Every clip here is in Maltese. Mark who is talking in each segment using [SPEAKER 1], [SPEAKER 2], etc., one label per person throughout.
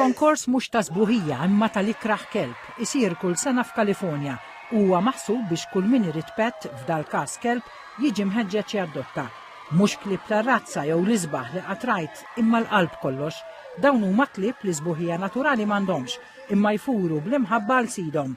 [SPEAKER 1] Il-konkors mhux ta' sbuħija imma tal-ikraħ kelb isir kull sena f'Kalifornja huwa maħsub biex kull min irid pett f'dal-każ kelb jiġi mħeġġeġ jaddotta. Mhux klieb ta' razza jew l-isbaħ li qatt rajt imma l-qalb kollox. Dawn huma klieb li sbuħija naturali m'għandhomx imma jfuru bl-imħabba l sidhom.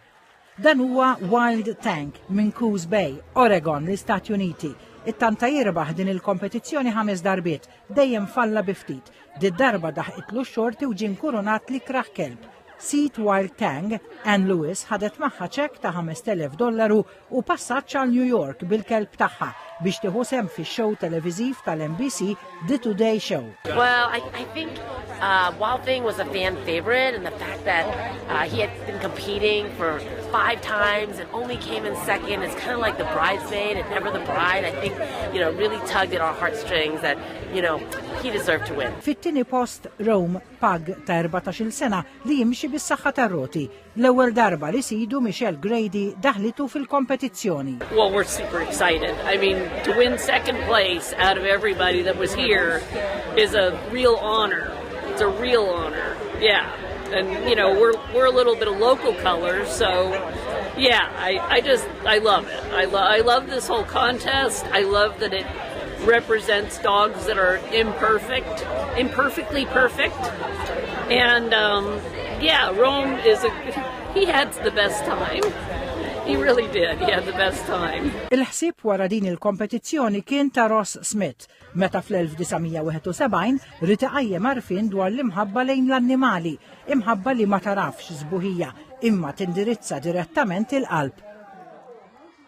[SPEAKER 1] Dan huwa Wild Tank minn Coos Bay, Oregon, l-Istati Uniti. It-tanta jirbaħ din il-kompetizzjoni 5 darbiet, dejjem falla biftit. Did-darba daħqitlu x-xorti u ġie nkurunat l-ikraħ kelb. Sit Wild Tank, Ann Lewis, ħadet magħha ċekk ta' $5,000 u passaġġ għal New York bil-kelb tagħha biex tieħu sehem fix-show televiżiv tal-NBC The Today Show.
[SPEAKER 2] Well, I think Wild Thing was a fan favorite, and the fact that he had been competing for 5 times and only came in second, it's kind of like the bridesmaid and never the bride. I think, really tugged at our heartstrings that, he deserved to win.
[SPEAKER 1] Fit-tieni post Rome Pug ta' 14-il sena li jimxi bis-saħħa tar-roti. L-ewwel darba li sidu Michelle Grady daħlitu fil-kompetizzjoni.
[SPEAKER 3] Well, we're super excited. I mean, to win second place out of everybody that was here is a real honor. It's a real honor. Yeah. And, we're a little bit of local colors, so yeah, I love it. I love this whole contest. I love that it represents dogs that are imperfectly perfect. And Rome he had the best time. He really did. He had the best time.
[SPEAKER 1] Il-ħsieb wara din il-kompetizzjoni kien ta' Ross Smith, meta fl-1971 rid iqajjem għarfien dwar l-imħabba lejn l-annimali, imħabba li ma tarafx sbuħija imma tindirizza direttament il-qalb.